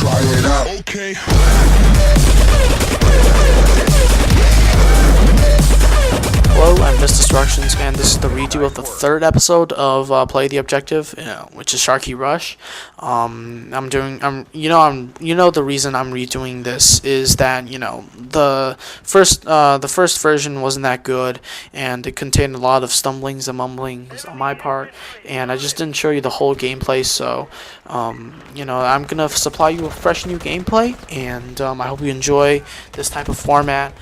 try it out. Okay. Hello, I'm Vistastructions, and this is the redo of the third episode of Play the Objective, which is Sharqi Rush. The reason I'm redoing this is that the first version wasn't that good, and it contained a lot of stumblings and mumblings on my part, and I just didn't show you the whole gameplay. So, I'm gonna supply you with fresh new gameplay, and I hope you enjoy this type of format.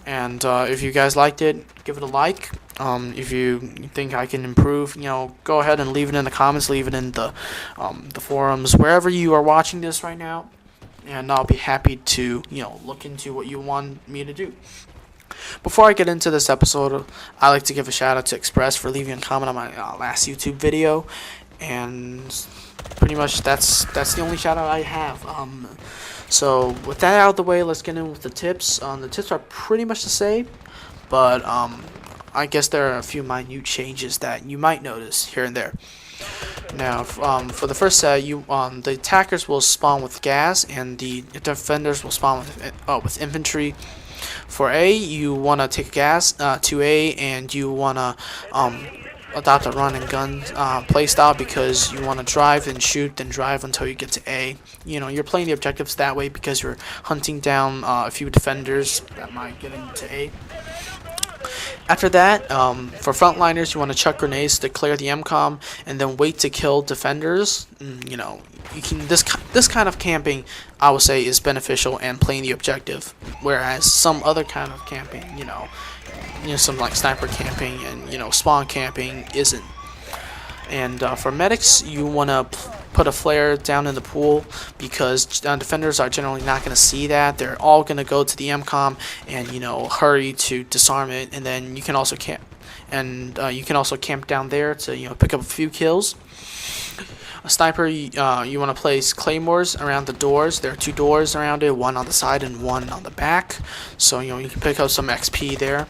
And if you guys liked it, give it a like. If you think I can improve, go ahead and leave it in the comments, leave it in the forums, wherever you are watching this right now, and I'll be happy to look into what you want me to do. Before I get into this episode, I'd like to give a shout out to Express for leaving a comment on my last YouTube video, and pretty much that's the only shout out I have. So with that out of the way, let's get in with the tips. The tips are pretty much the same, but I guess there are a few minute changes that you might notice here and there. Now, for the first set, the attackers will spawn with gas, and the defenders will spawn with infantry. For A, you want to take gas to A, and you want to adopt a run and gun playstyle, because you want to drive and shoot, then drive until you get to A. You're playing the objectives that way because you're hunting down a few defenders that might get into A. After that, for frontliners, you want to chuck grenades to clear the MCOM, and then wait to kill defenders. You can this kind of camping, I would say, is beneficial and playing the objective, whereas some other kind of camping, some like sniper camping and spawn camping isn't. And for medics, you want to put a flare down in the pool, because defenders are generally not going to see that. They're all going to go to the MCOM and hurry to disarm it, and then you can also camp, and you can also camp down there to pick up a few kills. A sniper, you want to place claymores around the doors. There are 2 doors around it, one on the side and one on the back, so you can pick up some XP there.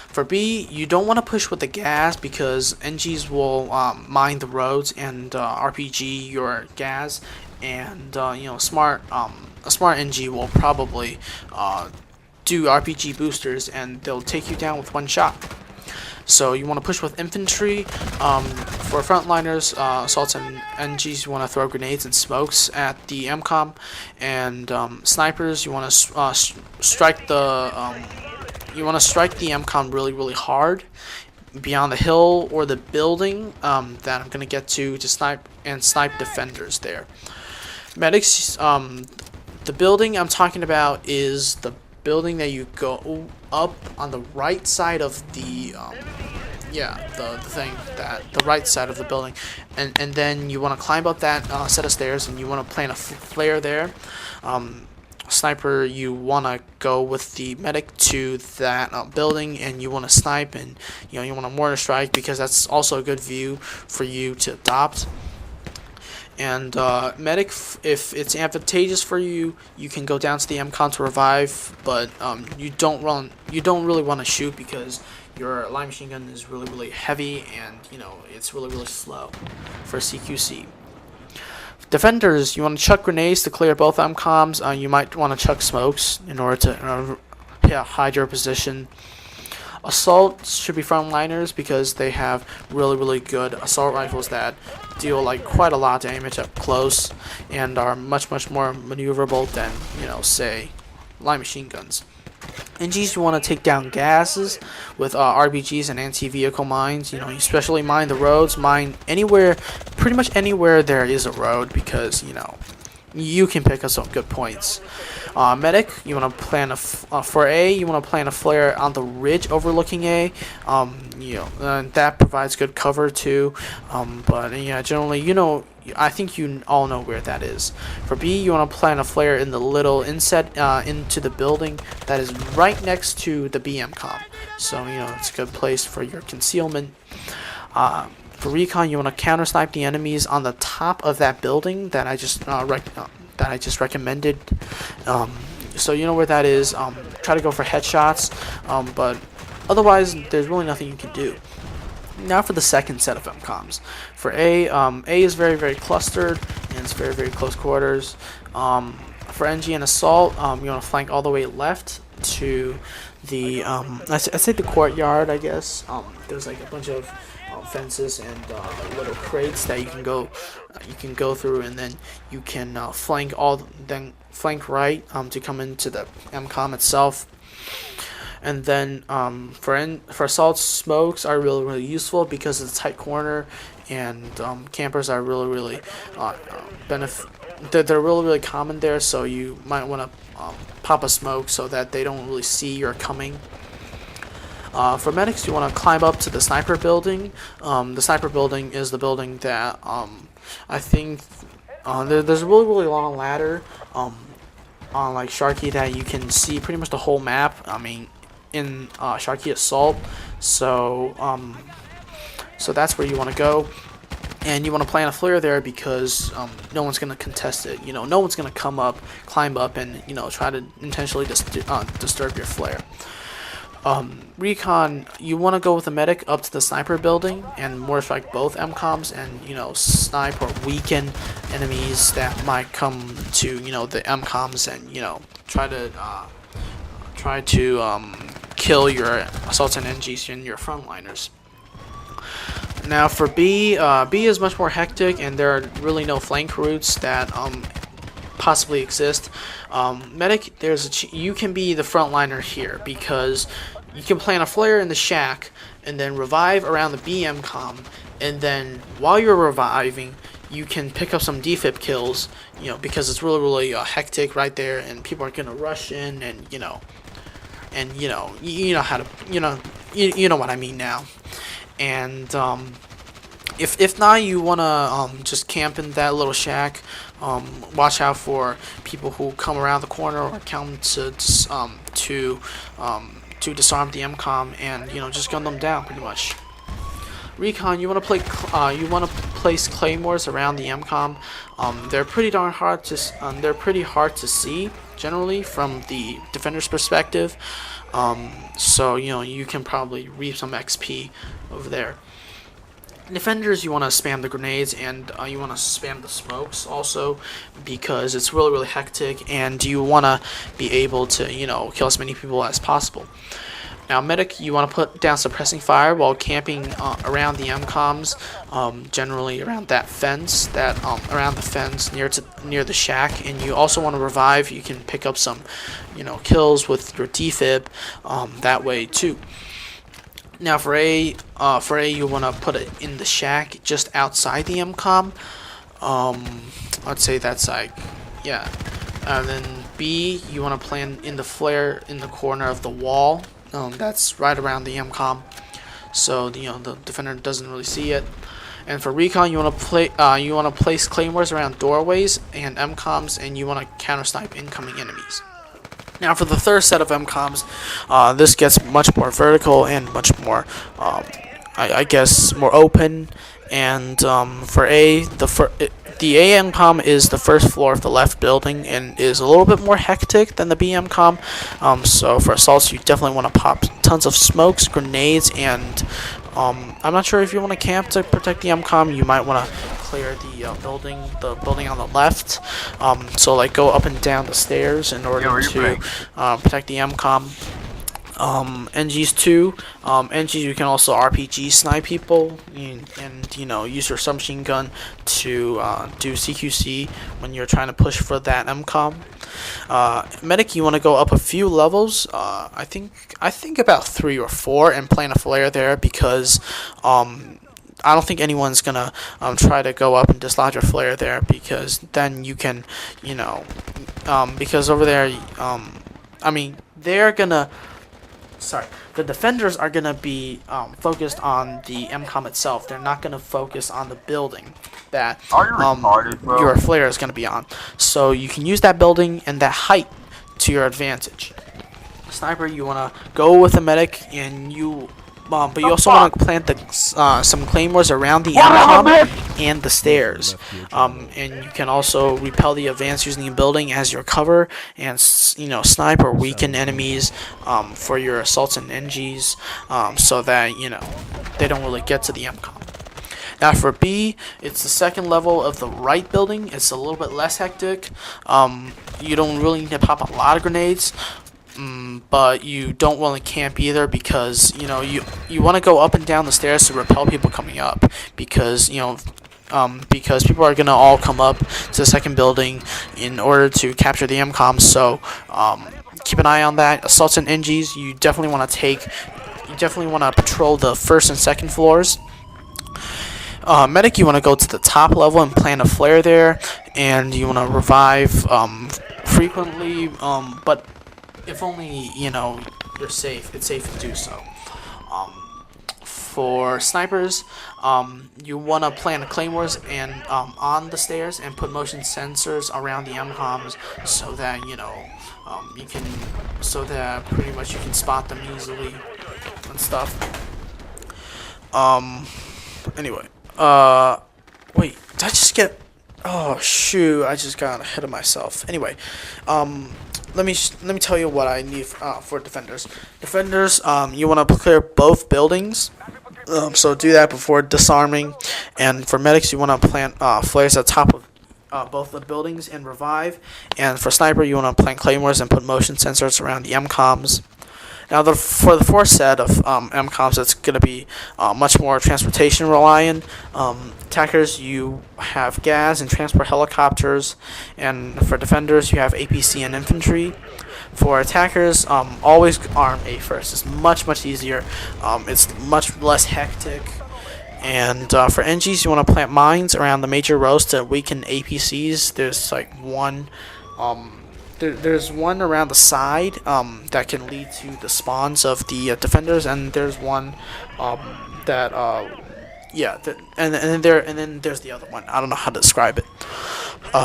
For B, you don't want to push with the gas, because Engis will mine the roads and RPG your gas, and a smart Engi will probably do RPG boosters, and they'll take you down with one shot. So you want to push with infantry. For frontliners, assaults and Engis, you want to throw grenades and smokes at the MCOM, and snipers, you want to strike the MCOM really hard beyond the hill or the building that I'm gonna get to snipe defenders there. Medics, the building I'm talking about is the building that you go up on the right side of the the right side of the building, and then you want to climb up that set of stairs, and you want to plant a flare there. Sniper, you want to go with the medic to that building, and you want to snipe, and you want to mortar strike, because that's also a good view for you to adopt. And medic, if it's advantageous for you, you can go down to the MCOM to revive, but you don't really want to shoot, because your light machine gun is really heavy, and it's really slow for CQC. Defenders, you want to chuck grenades to clear both MCOMs. You might want to chuck smokes in order to hide your position. Assaults should be frontliners, because they have really good assault rifles that deal quite a lot of damage up close, and are much more maneuverable than say light machine guns. Engis, you want to take down gases with RPGs and anti-vehicle mines. You especially mine the roads, mine anywhere, pretty much anywhere there is a road, because you can pick up some good points. Medic, you want to plan for A, you want to plant a flare on the ridge overlooking A. That provides good cover too. But yeah, generally, I think you all know where that is. For B, you want to plant a flare in the little inset into the building that is right next to the BMCOM. So it's a good place for your concealment. For Recon, you want to counter snipe the enemies on the top of that building that I just recommended. So you know where that is. Try to go for headshots, but otherwise there's really nothing you can do. Now for the second set of MCOMs. For A, A is very clustered, and it's very, very close quarters. For Engi and assault, you want to flank all the way left to the I say the courtyard, I guess. There's like a bunch of fences and little crates that you can go through, and then you can flank right to come into the MCOM itself. And then for assault, smokes are really, really useful because it's a tight corner, and campers are really, really they're really, really common there. So you might want to pop a smoke so that they don't really see you're coming. For medics, you want to climb up to the sniper building. The sniper building is the building that I think there's a really, really long ladder on like Sharqi that you can see pretty much the whole map. I mean, in Sharqi Assault, so that's where you want to go, and you want to plant a flare there because no one's gonna contest it. You know, no one's gonna climb up, and try to intentionally disturb your flare. Recon, you want to go with a medic up to the sniper building and mortar strike both MCOMs and snipe or weaken enemies that might come to the MCOMs and try to kill your assaults and Engis and your frontliners. Now for B, B is much more hectic, and there are really no flank routes that possibly exist. Medic, you can be the frontliner here because you can plant a flare in the shack and then revive around the B MCOM, and then while you're reviving, you can pick up some defib kills. Because it's really, really hectic right there, and people are gonna rush in, and you know how to you know what I mean now. And if not, you wanna just camp in that little shack. Watch out for people who come around the corner or come to disarm the MCOM, and just gun them down pretty much. Recon, you want to place Claymores around the MCOM. They're pretty darn hard to see generally from the defender's perspective. So you can probably reap some XP over there. Defenders, you want to spam the grenades, and you want to spam the smokes also because it's really, really hectic, and you want to be able to kill as many people as possible. Now medic, you want to put down suppressing fire while camping around the MCOMs, generally around that fence, around the fence near the shack, and you also want to revive. You can pick up some kills with your defib that way too. Now for A, you want to put it in the shack just outside the MCOM. I'd say that's like, yeah. And then B, you want to plant in the flare in the corner of the wall. That's right around the MCOM, so the defender doesn't really see it. And for Recon, you want to place Claymores around doorways and MCOMs, and you want to counter snipe incoming enemies. Now for the third set of MCOMs, this gets much more vertical and much more, I guess, more open. And for A, the A MCOM is the first floor of the left building and is a little bit more hectic than the B MCOM. So for assaults, you definitely want to pop tons of smokes, grenades, and I'm not sure if you want to camp to protect the MCOM. You might want to clear the building on the left. So like go up and down the stairs in order to protect the MCOM. Engis too. Engis, you can also RPG snipe people and use your submachine gun to do CQC when you're trying to push for that MCOM. Medic, you want to go up a few levels. I think about 3 or 4, and plant a flare there because I don't think anyone's gonna try to go up and dislodge your flare there, because then you can because over there I mean the defenders are going to be focused on the MCOM itself. They're not going to focus on the building that your flare is going to be on. So you can use that building and that height to your advantage. Sniper, you want to go with a medic, and but you also want to plant some claymores around the MCOM and the stairs. And you can also repel the advance using the building as your cover, and snipe or weaken enemies for your assaults and Engis, so that they don't really get to the MCOM. Now for B, it's the second level of the right building. It's a little bit less hectic. You don't really need to pop a lot of grenades. But you don't want to camp either, because you want to go up and down the stairs to repel people coming up, because because people are gonna all come up to the second building in order to capture the MCOMs. So keep an eye on that. Assaults and Engis, you definitely want to patrol the first and second floors. Medic, you want to go to the top level and plant a flare there, and you want to revive frequently, but if only you're safe. It's safe to do so. For snipers, you want to plant Claymores and on the stairs and put motion sensors around the MCOMs, so that pretty much you can spot them easily and stuff. Anyway, wait, did I just get? Oh shoot! I just got ahead of myself. Anyway, let me tell you what I need for defenders. Defenders, you want to clear both buildings. So do that before disarming. And for medics, you want to plant flares at the top of both the buildings and revive. And for sniper, you want to plant claymores and put motion sensors around the MCOMs. Now, for the fourth set of MCOMs, it's going to be much more transportation reliant. Attackers, you have gas and transport helicopters, and for defenders, you have APC and infantry. For attackers, always arm A first. It's much easier. It's much less hectic. And for Engis, you want to plant mines around the major roads to weaken APCs. There's like one. There's one around the side that can lead to the spawns of the defenders, and there's one and then there's the other one. I don't know how to describe it.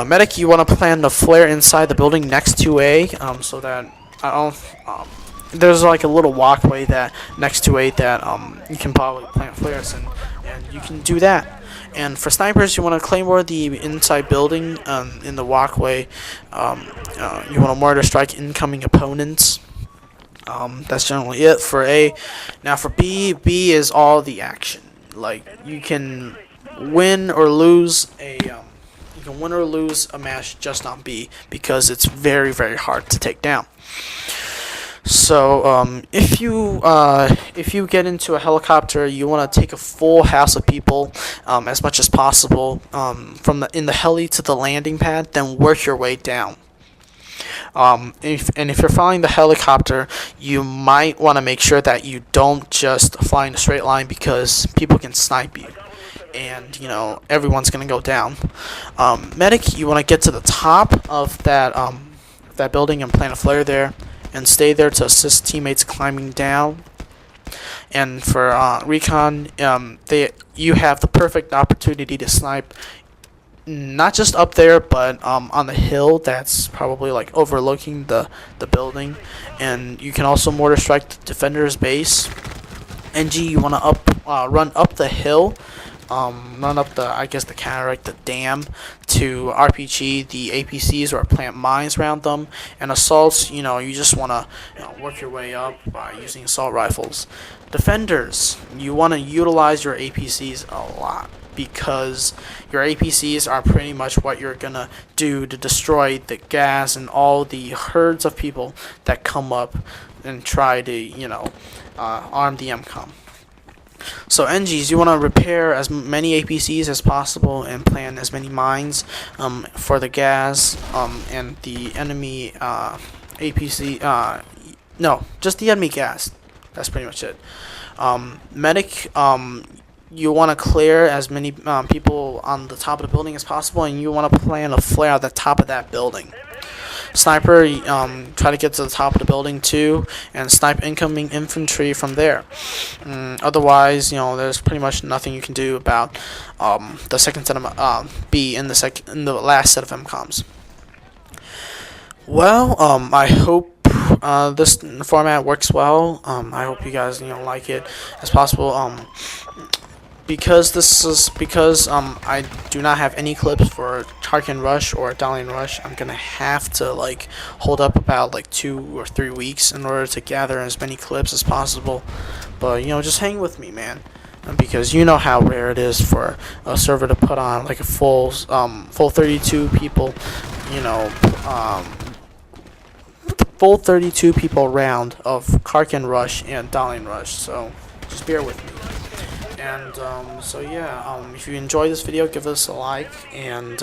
Medic, you want to plant the flare inside the building next to A, so that there's like a little walkway that next to A that you can probably plant flares and you can do that. And for snipers, you want to claymore the inside building in the walkway. You want to mortar strike incoming opponents. That's generally it for A. Now for B is all the action. Like, you can win or lose a match just on B, because it's very hard to take down. So if you get into a helicopter, you want to take a full house of people as much as possible from in the heli to the landing pad, then work your way down. If you're flying the helicopter, you might want to make sure that you don't just fly in a straight line, because people can snipe you, and everyone's gonna go down. Medic, you want to get to the top of that building and plant a flare there, and stay there to assist teammates climbing down. And for Recon, you have the perfect opportunity to snipe, not just up there, but on the hill that's probably like overlooking the building. And you can also mortar strike the defender's base. Engi, you want to run up the hill, run up the cataract, the dam, to RPG the APCs or plant mines around them. And assaults, you just want to work your way up by using assault rifles. Defenders, you want to utilize your APCs a lot, because your APCs are pretty much what you're gonna do to destroy the gas and all the herds of people that come up and try to arm the MCOM. So Engis, you want to repair as many APCs as possible and plant as many mines for the gas and the enemy APC. No, just the enemy gas. That's pretty much it. Medic, you want to clear as many people on the top of the building as possible, and you want to plant a flare at the top of that building. Sniper, try to get to the top of the building too, and snipe incoming infantry from there. Otherwise, there's pretty much nothing you can do about the second set of B in the last set of MCOMs. Well, I hope this format works well. I hope you guys like it as possible. Because I do not have any clips for Sharqi Rush or Dalian Rush, I'm gonna have to hold up about 2 or 3 weeks in order to gather as many clips as possible. But just hang with me, man. because you know how rare it is for a server to put on like a full 32 people, you know, full 32 people round of Karkand Rush and Dalian Rush. So just bear with me. And so yeah, if you enjoyed this video, give us a like, and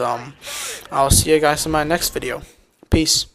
I'll see you guys in my next video. Peace.